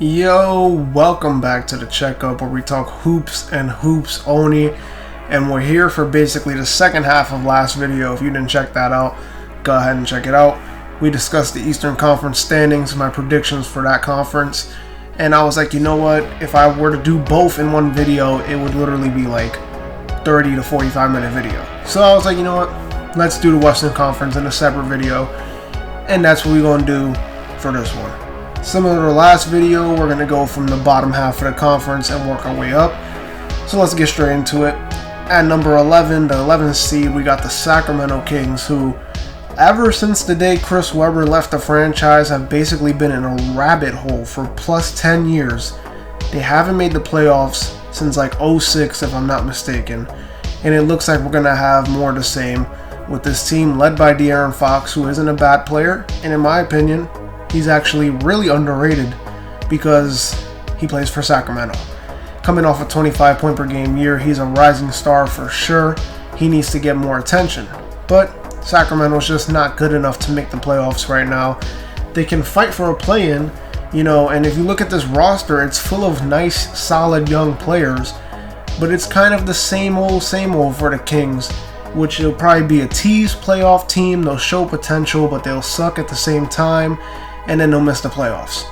Yo, welcome back to the checkup where we talk hoops and hoops only, and we're here for basically the second half of last video. If you didn't check that out, go ahead and check it out. We discussed the Eastern Conference standings, my predictions for that conference, and I was like, you know what, if I were to do both in one video, it would literally be like 30 to 45 minute video. So I was like, you know what, let's do the Western Conference in a separate video, and that's what we're going to do for this one. Similar to the last video, we're going to go from the bottom half of the conference and work our way up. So let's get straight into it. At number 11, the 11th seed, we got the Sacramento Kings, who ever since the day Chris Webber left the franchise have basically been in a rabbit hole for plus 10 years. They haven't made the playoffs since like 06 if I'm not mistaken. And it looks like we're going to have more of the same with this team led by De'Aaron Fox, who isn't a bad player, and in my opinion, he's actually really underrated because he plays for Sacramento. Coming off a 25 point per game year, he's a rising star for sure. He needs to get more attention. But Sacramento's just not good enough to make the playoffs right now. They can fight for a play-in, and if you look at this roster, it's full of nice, solid young players. But it's kind of the same old for the Kings, which will probably be a tease playoff team. They'll show potential, but they'll suck at the same time, and then they'll miss the playoffs.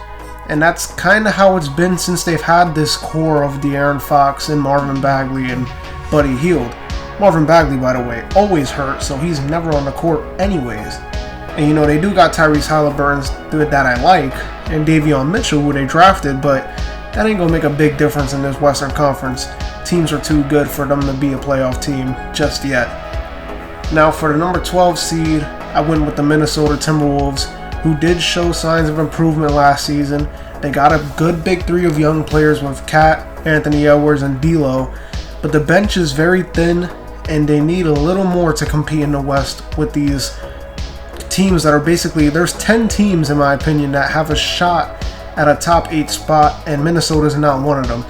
And that's kind of how it's been since they've had this core of De'Aaron Fox and Marvin Bagley and Buddy Hield. Marvin Bagley, by the way, always hurt, so he's never on the court anyways. And they do got Tyrese Halliburton that I like, and Davion Mitchell, who they drafted, but that ain't gonna make a big difference in this Western Conference. Teams are too good for them to be a playoff team just yet. Now for the number 12 seed, I went with the Minnesota Timberwolves, who did show signs of improvement last season. They got a good big three of young players with Cat, Anthony Edwards, and D'Lo, but the bench is very thin, and they need a little more to compete in the West with these teams that are basically, there's 10 teams in my opinion that have a shot at a top 8 spot, and Minnesota's not one of them.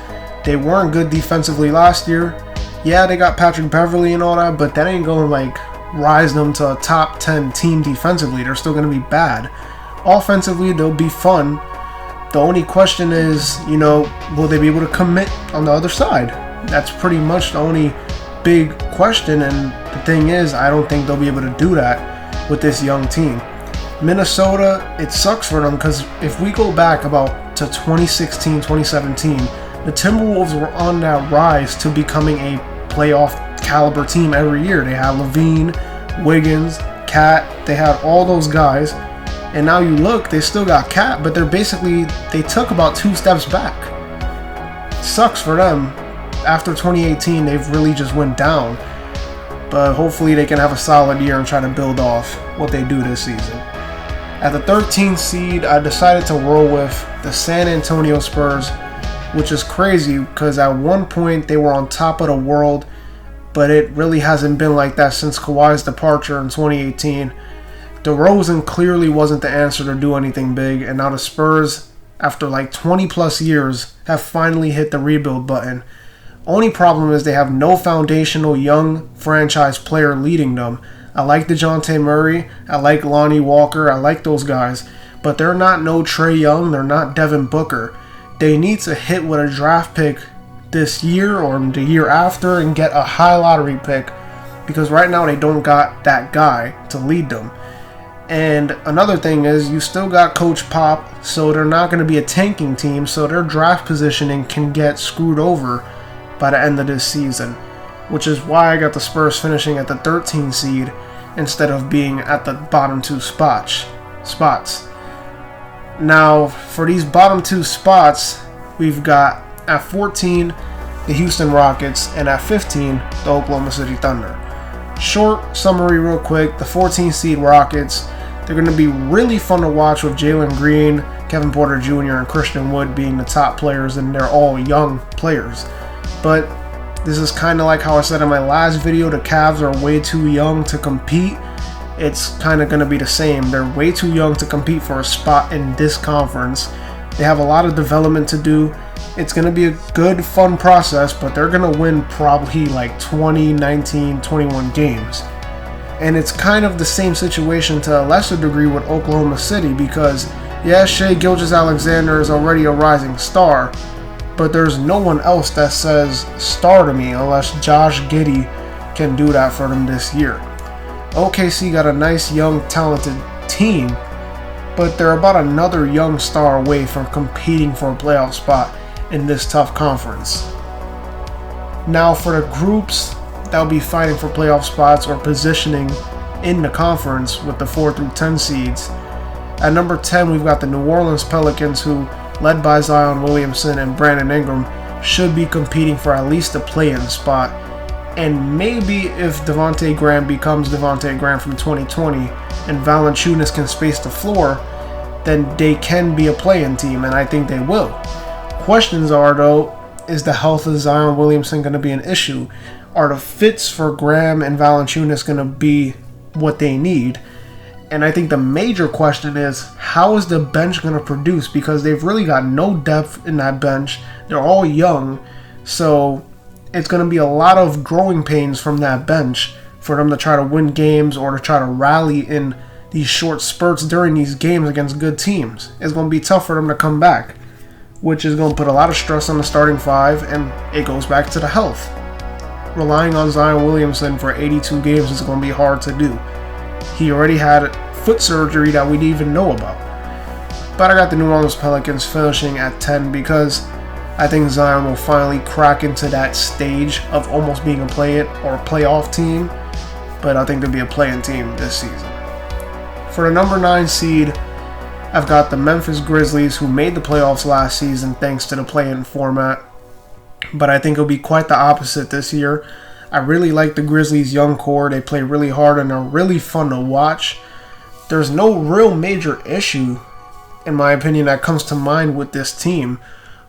They weren't good defensively last year. Yeah, they got Patrick Beverly and all that, but that ain't going to rise them to a top 10 team defensively. They're still going to be bad. Offensively, they'll be fun. The only question is, will they be able to commit on the other side? That's pretty much the only big question, and the thing is, I don't think they'll be able to do that with this young team. Minnesota, it sucks for them because if we go back about to 2016, 2017, the Timberwolves were on that rise to becoming a playoff caliber team every year. They had Levine, Wiggins, Cat, they had all those guys, and now you look, they still got Cat, but they took about 2 steps back. Sucks for them. After 2018, they've really just went down, but hopefully they can have a solid year and try to build off what they do this season. At the 13th seed, I decided to roll with the San Antonio Spurs, which is crazy because at one point they were on top of the world, but it really hasn't been like that since Kawhi's departure in 2018. DeRozan clearly wasn't the answer to do anything big, and now the Spurs, after 20 plus years, have finally hit the rebuild button. Only problem is they have no foundational young franchise player leading them. I like DeJounte Murray, I like Lonnie Walker, I like those guys, but they're not no Trae Young, they're not Devin Booker. They need to hit with a draft pick this year or the year after and get a high lottery pick, because right now they don't got that guy to lead them. And another thing is, you still got Coach Pop, so they're not going to be a tanking team, so their draft positioning can get screwed over by the end of this season, which is why I got the Spurs finishing at the 13th seed instead of being at the bottom 2 spots. Now, for these bottom 2 spots, we've got at 14, the Houston Rockets, and at 15, the Oklahoma City Thunder. Short summary real quick, the 14th seed Rockets, they're going to be really fun to watch with Jalen Green, Kevin Porter Jr., and Christian Wood being the top players, and they're all young players. But this is kind of like how I said in my last video, the Cavs are way too young to compete. It's kind of going to be the same. They're way too young to compete for a spot in this conference. They have a lot of development to do. It's going to be a good, fun process, but they're going to win probably 20, 19, 21 games. And it's kind of the same situation to a lesser degree with Oklahoma City, because Yeah, Shai Gilgeous-Alexander is already a rising star, but there's no one else that says star to me unless Josh Giddey can do that for them this year. OKC got a nice, young, talented team, but they're about another young star away from competing for a playoff spot in this tough conference. Now for the groups that'll be fighting for playoff spots or positioning in the conference with the 4 through 10 seeds. At number 10, we've got the New Orleans Pelicans, who, led by Zion Williamson and Brandon Ingram, should be competing for at least a play-in spot. And maybe if Devontae Graham becomes Devontae Graham from 2020 and Valanciunas can space the floor, then they can be a play-in team, and I think they will. Questions are, though, is the health of Zion Williamson going to be an issue? Are the fits for Graham and Valanciunas going to be what they need? And I think the major question is, how is the bench going to produce? Because they've really got no depth in that bench. They're all young. So it's going to be a lot of growing pains from that bench for them to try to win games or to try to rally in these short spurts during these games against good teams. It's going to be tough for them to come back, which is going to put a lot of stress on the starting five, and it goes back to the health. Relying on Zion Williamson for 82 games is going to be hard to do. He already had foot surgery that we didn't even know about. But I got the New Orleans Pelicans finishing at 10 because I think Zion will finally crack into that stage of almost being a play-in or a playoff team. But I think they'll be a play-in team this season. For the number 9 seed, I've got the Memphis Grizzlies, who made the playoffs last season thanks to the play-in format. But I think it'll be quite the opposite this year. I really like the Grizzlies' young core. They play really hard and are really fun to watch. There's no real major issue, in my opinion, that comes to mind with this team.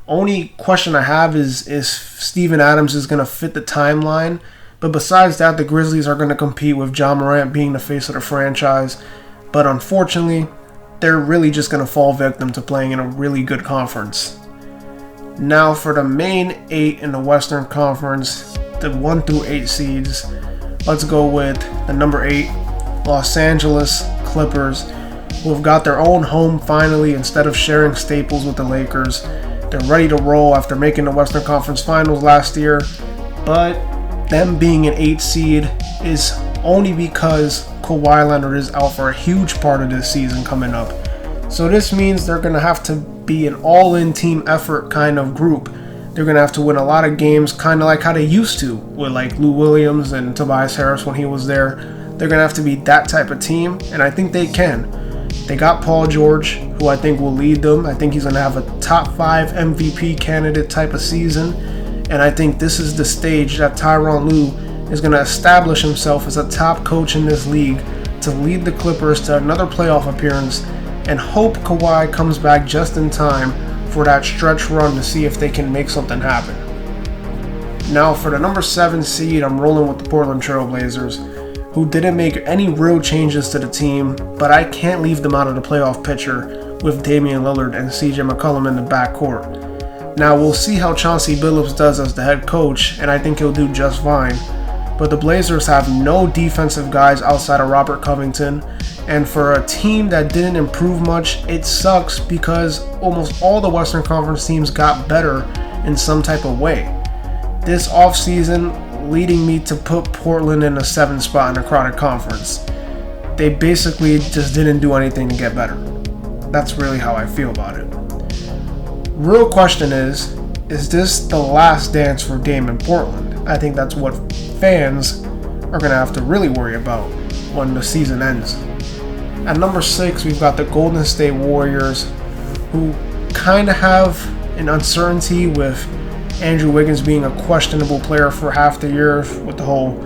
Only question I have is if Steven Adams is going to fit the timeline. But besides that, the Grizzlies are going to compete with Ja Morant being the face of the franchise. But unfortunately, they're really just going to fall victim to playing in a really good conference. Now for the main 8 in the Western Conference, the 1 through 8 seeds, let's go with the number 8, Los Angeles Clippers, who have got their own home finally instead of sharing Staples with the Lakers. They're ready to roll after making the Western Conference Finals last year, but them being an 8 seed is only because Kawhi Leonard is out for a huge part of this season coming up. So this means they're going to have to be an all-in team effort kind of group. They're going to have to win a lot of games, kind of like how they used to with like Lou Williams and Tobias Harris when he was there. They're going to have to be that type of team, and I think they can. They got Paul George, who I think will lead them. I think he's going to have a top 5 MVP candidate type of season, and I think this is the stage that Tyronn Lue is going to establish himself as a top coach in this league to lead the Clippers to another playoff appearance and hope Kawhi comes back just in time for that stretch run to see if they can make something happen. Now for the number 7 seed, I'm rolling with the Portland Trailblazers, who didn't make any real changes to the team, but I can't leave them out of the playoff picture with Damian Lillard and CJ McCollum in the backcourt. Now we'll see how Chauncey Billups does as the head coach, and I think he'll do just fine. But the Blazers have no defensive guys outside of Robert Covington, and for a team that didn't improve much, it sucks because almost all the Western Conference teams got better in some type of way. This offseason leading me to put Portland in a 7th spot in a crowded conference. They basically just didn't do anything to get better. That's really how I feel about it. Real question is this the last dance for Dame in Portland? I think that's what fans are going to have to really worry about when the season ends. At number 6, we've got the Golden State Warriors, who kind of have an uncertainty with Andrew Wiggins being a questionable player for half the year with the whole,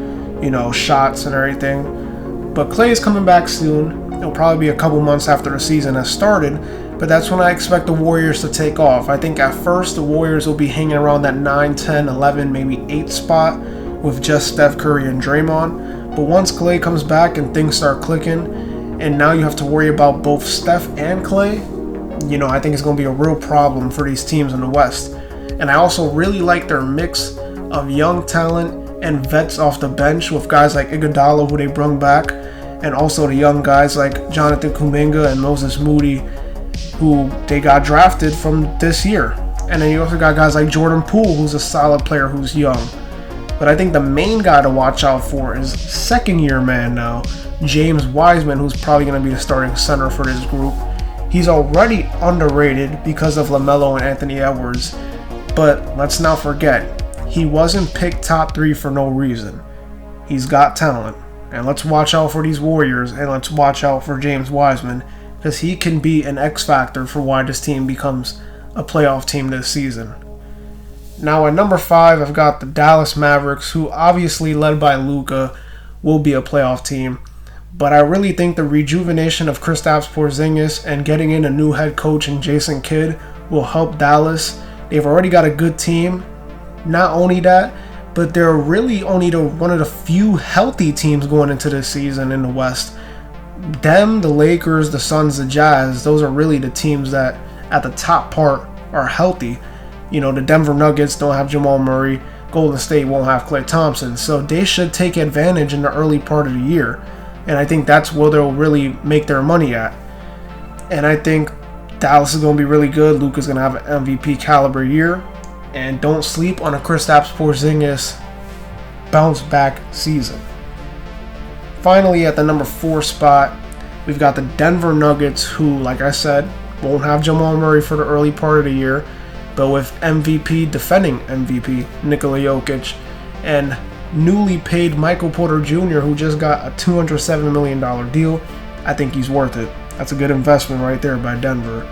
shots and everything. But Klay is coming back soon. It'll probably be a couple months after the season has started, but that's when I expect the Warriors to take off. I think at first the Warriors will be hanging around that 9, 10, 11, maybe 8 spot with just Steph Curry and Draymond. But once Klay comes back and things start clicking, and now you have to worry about both Steph and Klay, I think it's going to be a real problem for these teams in the West. And I also really like their mix of young talent and vets off the bench with guys like Iguodala, who they brought back, and also the young guys like Jonathan Kuminga and Moses Moody. who they got drafted from this year. And then you also got guys like Jordan Poole, who's a solid player who's young. But I think the main guy to watch out for is second-year man now, James Wiseman, who's probably going to be the starting center for this group. He's already underrated because of LaMelo and Anthony Edwards. But let's not forget, he wasn't picked top 3 for no reason. He's got talent. And let's watch out for these Warriors, and let's watch out for James Wiseman, because he can be an X factor for why this team becomes a playoff team this season. Now at number 5, I've got the Dallas Mavericks, who obviously led by Luka will be a playoff team. But I really think the rejuvenation of Kristaps Porzingis and getting in a new head coach in Jason Kidd will help Dallas. They've already got a good team. Not only that, but they're really only one of the few healthy teams going into this season in the West. Them, the Lakers, the Suns, the Jazz, those are really the teams that at the top part are healthy. You know, the Denver Nuggets don't have Jamal Murray. Golden State won't have Klay Thompson. So they should take advantage in the early part of the year. And I think that's where they'll really make their money at. And I think Dallas is going to be really good. Luka's going to have an MVP caliber year. And don't sleep on a Kristaps Porzingis bounce back season. Finally, at the number 4 spot, we've got the Denver Nuggets, who, like I said, won't have Jamal Murray for the early part of the year. But with defending MVP, Nikola Jokic, and newly paid Michael Porter Jr., who just got a $207 million deal, I think he's worth it. That's a good investment right there by Denver.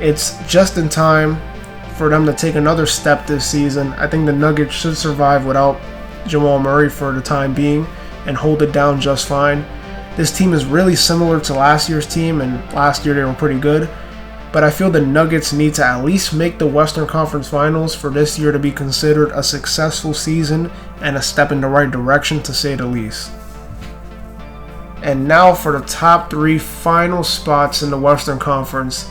It's just in time for them to take another step this season. I think the Nuggets should survive without Jamal Murray for the time being and hold it down just fine. This team is really similar to last year's team, and last year they were pretty good. But I feel the Nuggets need to at least make the Western Conference Finals for this year to be considered a successful season and a step in the right direction, to say the least. And now for the top 3 final spots in the Western Conference.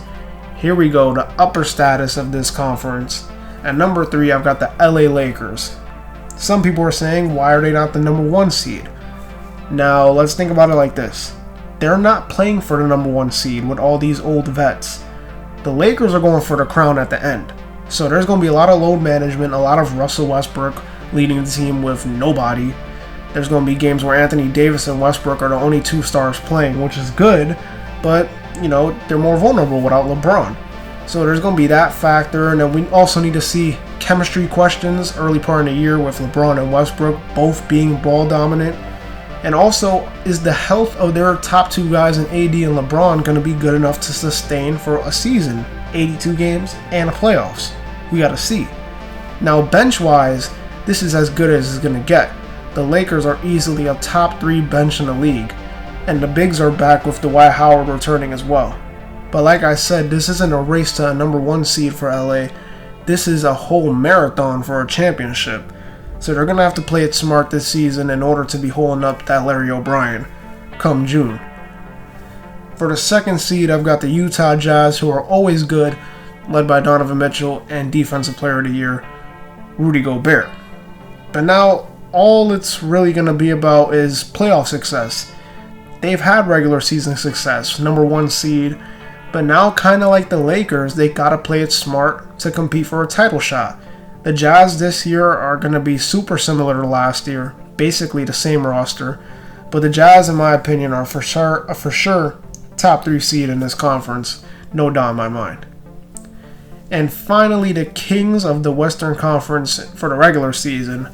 Here we go, the upper status of this conference. At number 3, I've got the LA Lakers. Some people are saying, why are they not the number 1 seed? Now, let's think about it like this. They're not playing for the number 1 seed with all these old vets. The Lakers are going for the crown at the end. So there's going to be a lot of load management, a lot of Russell Westbrook leading the team with nobody. There's going to be games where Anthony Davis and Westbrook are the only 2 stars playing, which is good, but, you know, they're more vulnerable without LeBron. So there's going to be that factor, and then we also need to see chemistry questions early part of the year with LeBron and Westbrook both being ball dominant. And also, is the health of their top 2 guys in AD and LeBron going to be good enough to sustain for a season, 82 games, and playoffs? We got to see. Now, bench-wise, this is as good as it's going to get. The Lakers are easily a top 3 bench in the league, and the bigs are back with Dwight Howard returning as well. But like I said, this isn't a race to a number 1 seed for LA. This is a whole marathon for a championship. So they're going to have to play it smart this season in order to be holding up that Larry O'Brien come June. For the 2nd seed, I've got the Utah Jazz, who are always good, led by Donovan Mitchell, and Defensive Player of the Year, Rudy Gobert. But now, all it's really going to be about is playoff success. They've had regular season success, number 1 seed, but now, kind of like the Lakers, they got to play it smart to compete for a title shot. The Jazz this year are going to be super similar to last year, basically the same roster, but the Jazz, in my opinion, are for sure top 3 seed in this conference, no doubt in my mind. And finally, the kings of the Western Conference for the regular season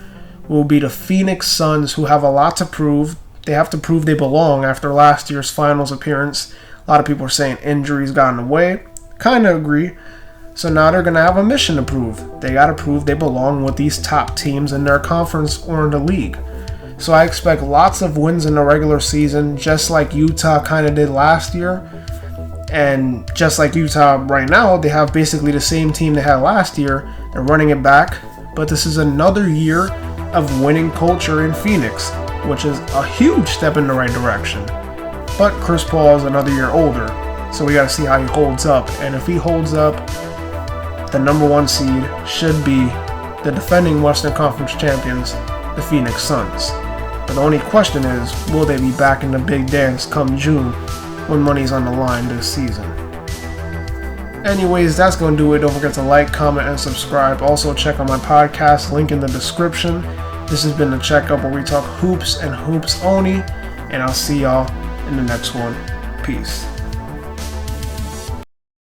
will be the Phoenix Suns, who have a lot to prove. They have to prove they belong after last year's finals appearance. A lot of people are saying injuries got in the way. Kind of agree. So now they're going to have a mission to prove. They got to prove they belong with these top teams in their conference or in the league. So I expect lots of wins in the regular season, just like Utah kind of did last year. And just like Utah right now, they have basically the same team they had last year. They're running it back. But this is another year of winning culture in Phoenix, which is a huge step in the right direction. But Chris Paul is another year older, so we got to see how he holds up. And if he holds up, the number 1 seed should be the defending Western Conference champions, the Phoenix Suns. But the only question is, will they be back in the big dance come June when money's on the line this season? Anyways, that's going to do it. Don't forget to like, comment, and subscribe. Also, check out my podcast, link in the description. This has been The Checkup, where we talk hoops and hoops only. And I'll see y'all in the next one. Peace.